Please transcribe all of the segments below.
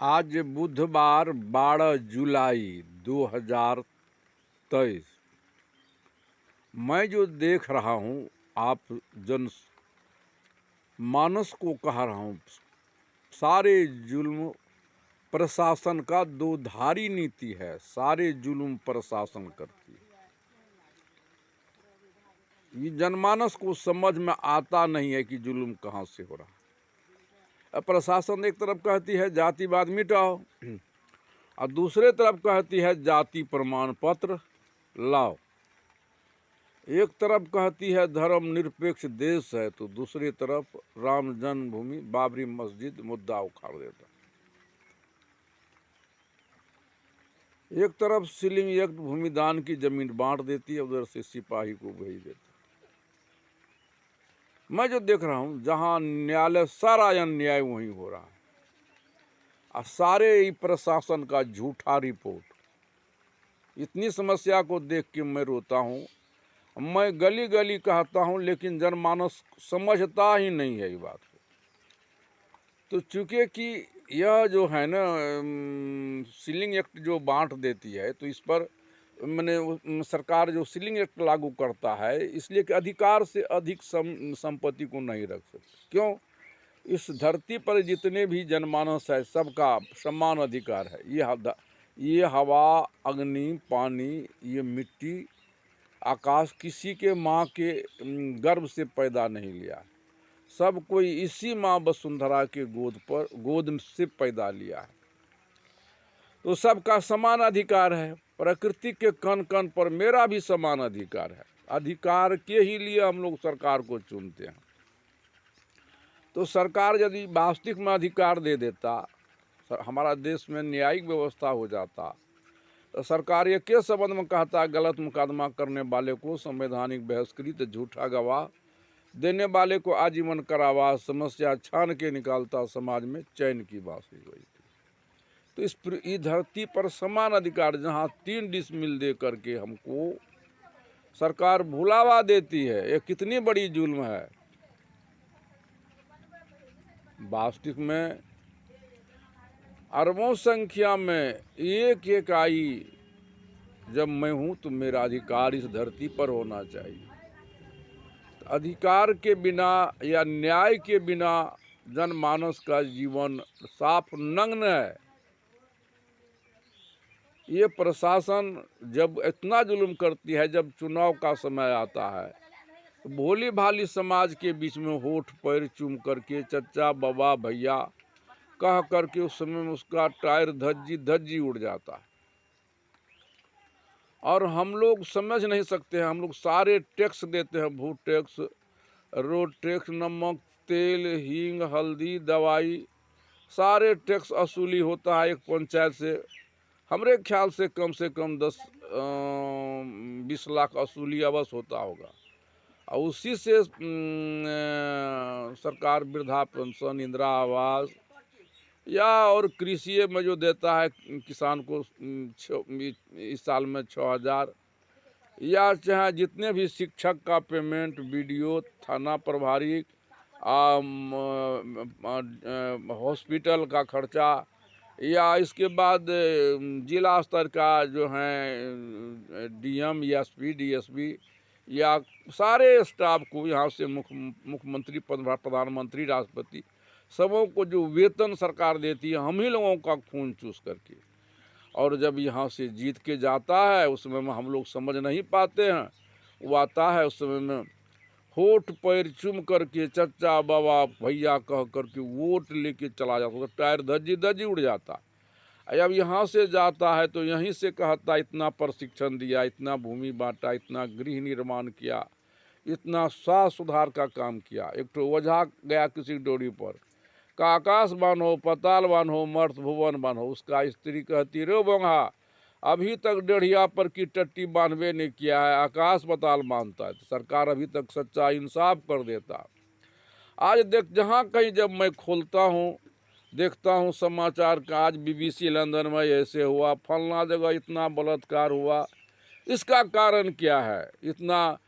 आज बुधवार 12 जुलाई 2023। मैं जो देख रहा हूँ, आप जन मानस को कह रहा हूँ, सारे जुल्म प्रशासन का दो धारी नीति है। सारे जुल्म प्रशासन करती है। ये जनमानस को समझ में आता नहीं है कि जुल्म कहाँ से हो रहा है। अब प्रशासन एक तरफ कहती है जातिवाद मिटाओ और दूसरे तरफ कहती है जाति प्रमाण पत्र लाओ। एक तरफ कहती है धर्म निरपेक्ष देश है तो दूसरी तरफ राम जन्मभूमि बाबरी मस्जिद मुद्दा उखाड़ देता। एक तरफ सीलिंग एक्ट भूमिदान की जमीन बांट देती है, उधर से सिपाही को भेज देता। मैं जो देख रहा हूं, जहां न्यायालय सारा अन्याय वहीं हो रहा है और सारे ही प्रशासन का झूठा रिपोर्ट। इतनी समस्या को देख के मैं रोता हूं। मैं गली गली कहता हूं, लेकिन जनमानस समझता ही नहीं है ये बात को। तो चूंकि कि यह जो है ना सीलिंग एक्ट जो बांट देती है, तो इस पर मैंने सरकार जो सीलिंग एक्ट लागू करता है इसलिए कि अधिकार से अधिक संपत्ति को नहीं रख सकती। क्यों? इस धरती पर जितने भी जनमानस है सबका समान अधिकार है। ये हवा, अग्नि, पानी, ये मिट्टी, आकाश किसी के माँ के गर्भ से पैदा नहीं लिया। सब कोई इसी माँ वसुंधरा के गोद से पैदा लिया है। तो सबका समान अधिकार है। प्रकृति के कण कण पर मेरा भी समान अधिकार है। अधिकार के ही लिए हम लोग सरकार को चुनते हैं। तो सरकार यदि वास्तविक में अधिकार दे देता, हमारा देश में न्यायिक व्यवस्था हो जाता, तो सरकार ये के संबंध में कहता गलत मुकदमा करने वाले को संवैधानिक बहिष्कृत, झूठा गवाह देने वाले को आजीवन कारावास, समस्या छान के निकालता, समाज में चैन की बात हुई थी। तो इस धरती पर समान अधिकार, जहाँ 3 डिसमिल दे करके हमको सरकार भुलावा देती है, ये कितनी बड़ी जुल्म है। वास्तविक में अरबों संख्या में एक एक आई जब मैं हूं तो मेरा अधिकार इस धरती पर होना चाहिए। तो अधिकार के बिना या न्याय के बिना जनमानस का जीवन साफ नग्न है। ये प्रशासन जब इतना जुल्म करती है, जब चुनाव का समय आता है तो भोली भाली समाज के बीच में होठ पैर चूम करके चचा बाबा भैया कह करके उस समय में उसका टायर धज्जी उड़ जाता है। और हम लोग समझ नहीं सकते हैं। हम लोग सारे टैक्स देते हैं, भू टैक्स, रोड टैक्स, नमक, तेल, हींग, हल्दी, दवाई, सारे टैक्स वसूली होता है एक पंचायत से। हमारे ख्याल से कम 10-20 लाख वसूली अवश्य होता होगा। और उसी से सरकार वृद्धा पेंशन, इंदिरा आवास या और कृषि में जो देता है किसान को इस साल में 6,000, या चाहे जितने भी शिक्षक का पेमेंट, बीडीओ, थाना प्रभारी, हॉस्पिटल का खर्चा, या इसके बाद जिला स्तर का जो है डीएम, एसपी, डीएसपी, या सारे स्टाफ को यहाँ से मुख्यमंत्री, प्रधानमंत्री, राष्ट्रपति, सबों को जो वेतन सरकार देती है हम ही लोगों का खून चूस करके। और जब यहाँ से जीत के जाता है उस समय में हम लोग समझ नहीं पाते हैं। वो आता है उस समय में होठ पैर चूम करके चचा बाबा भैया कह करके वोट लेके चला जाता, तो टायर धज्जी उड़ जाता। अब यहाँ से जाता है तो यहीं से कहता इतना प्रशिक्षण दिया, इतना भूमि बांटा, इतना गृह निर्माण किया, इतना स्वास्थ्य सुधार का काम किया। एक तो ओझा गया किसी डोरी पर, का आकाश बान्हो, पताल बान्हो, मर्त भुवन बान्हो। उसका स्त्री कहती रे बोंगा, अभी तक डेढ़िया पर की टट्टी बांधवे नहीं किया है, आकाश पताल बांधता है। तो सरकार अभी तक सच्चा इंसाफ कर देता। आज देख, जहाँ कहीं जब मैं खोलता हूँ देखता हूँ समाचार का, आज बीबीसी लंदन में ऐसे हुआ, फलना जगह इतना बलात्कार हुआ। इसका कारण क्या है? इतना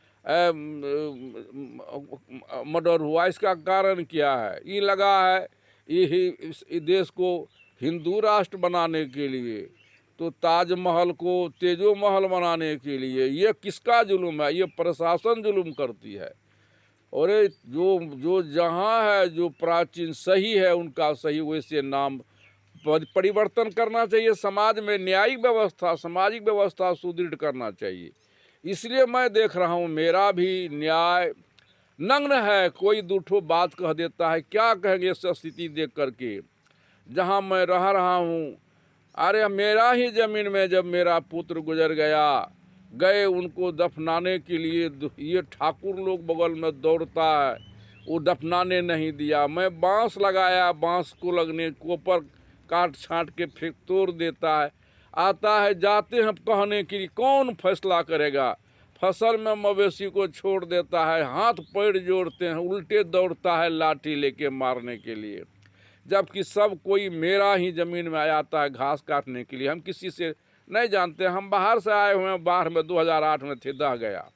मर्डर हुआ, इसका कारण क्या है? ये लगा है ये देश को हिंदू राष्ट्र बनाने के लिए, तो ताजमहल को तेजो महल बनाने के लिए ये किसका जुल्म है? ये प्रशासन जुल्म करती है। और ये जो जहाँ है, जो प्राचीन सही है उनका सही वैसे नाम परिवर्तन करना चाहिए। समाज में न्यायिक व्यवस्था, सामाजिक व्यवस्था सुदृढ़ करना चाहिए। इसलिए मैं देख रहा हूँ मेरा भी न्याय नग्न है। कोई दूठो बात कह देता है, क्या कहेंगे इस स्थिति देख करके जहाँ मैं रह रहा हूँ। अरे मेरा ही ज़मीन में जब मेरा पुत्र गुजर गया, गए उनको दफनाने के लिए, ये ठाकुर लोग बगल में दौड़ता है, वो दफनाने नहीं दिया। मैं बांस लगाया, बांस को लगने कोपर काट छांट के फेंक तोड़ देता है। आता है, जाते हैं कहने के लिए, कौन फैसला करेगा? फसल में मवेशी को छोड़ देता है, हाथ पैर जोड़ते हैं, उल्टे दौड़ता है लाठी लेके मारने के लिए। जबकि सब कोई मेरा ही ज़मीन में आता है घास काटने के लिए। हम किसी से नहीं जानते, हम बाहर से आए हुए हैं, बाढ़ में 2008 में थे, दह गया।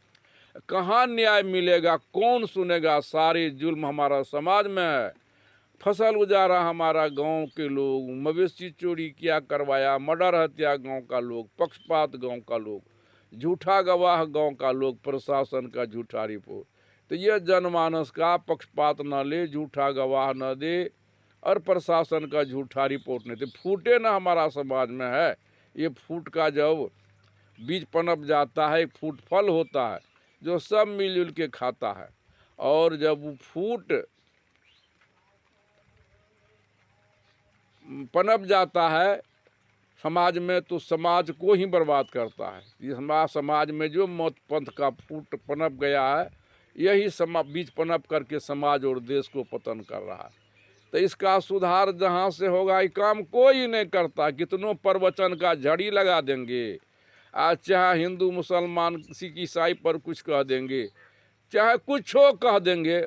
कहाँ न्याय मिलेगा? कौन सुनेगा? सारे जुल्म हमारा समाज में है। फसल उजारा हमारा गांव के लोग, मवेशी चोरी किया करवाया, मर्डर हत्या गांव का लोग, पक्षपात गांव का लोग, झूठा गवाह गांव का लोग, प्रशासन का झूठा रिपोर्ट। तो ये जनमानस का पक्षपात न ले, झूठा गवाह न दे और प्रशासन का झूठा रिपोर्ट नहीं दे। फूटे ना हमारा समाज में है। ये फूट का जब बीज पनप जाता है, एक फूट फल होता है जो सब मिलजुल के खाता है। और जब वो फूट पनप जाता है समाज में, तो समाज को ही बर्बाद करता है। ये समाज में जो मौत पंथ का फूट पनप गया है, यही बीज पनप करके समाज और देश को पतन कर रहा है। तो इसका सुधार जहाँ से होगा, ये काम कोई नहीं करता। कितनों प्रवचन का झड़ी लगा देंगे, आज चाहे हिंदू मुसलमान सिख ईसाई पर कुछ कह देंगे, चाहे कुछ हो कह देंगे,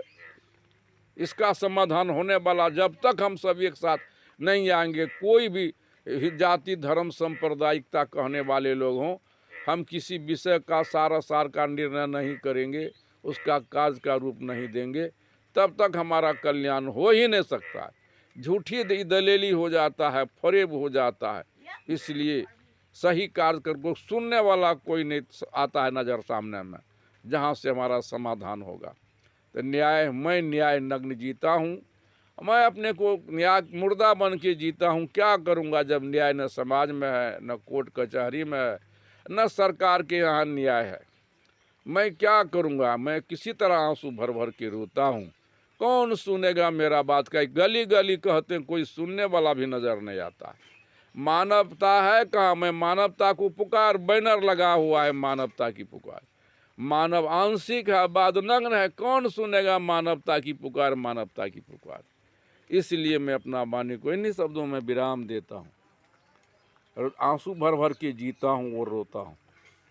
इसका समाधान होने वाला जब तक हम सब एक साथ नहीं आएंगे, कोई भी जाति धर्म सांप्रदायिकता कहने वाले लोग हों, हम किसी विषय का सार का निर्णय नहीं करेंगे, उसका कार्य का रूप नहीं देंगे, तब तक हमारा कल्याण हो ही नहीं सकता है। झूठी दलेली हो जाता है, फरेब हो जाता है। इसलिए सही कार्य को सुनने वाला कोई नहीं आता है नज़र सामने में, जहाँ से हमारा समाधान होगा। तो मैं न्याय नग्न जीता हूँ। मैं अपने को न्याय मुर्दा बन के जीता हूँ। क्या करूँगा जब न्याय न समाज में है, न कोर्ट कचहरी में है, न सरकार के यहाँ न्याय है? मैं क्या करूँगा? मैं किसी तरह आंसू भर भर के रोता हूँ। कौन सुनेगा मेरा बात का? गली गली कहते हैं, कोई सुनने वाला भी नज़र नहीं आता। मानवता है कहाँ? मैं मानवता को पुकार, बैनर लगा हुआ है मानवता की पुकार। मानव आंशिक है, बाद नग्न है, कौन सुनेगा मानवता की पुकार, मानवता की पुकार? इसलिए मैं अपना वाणी को इन्हीं शब्दों में विराम देता हूँ और आंसू भर भर के जीता हूँ और रोता हूँ।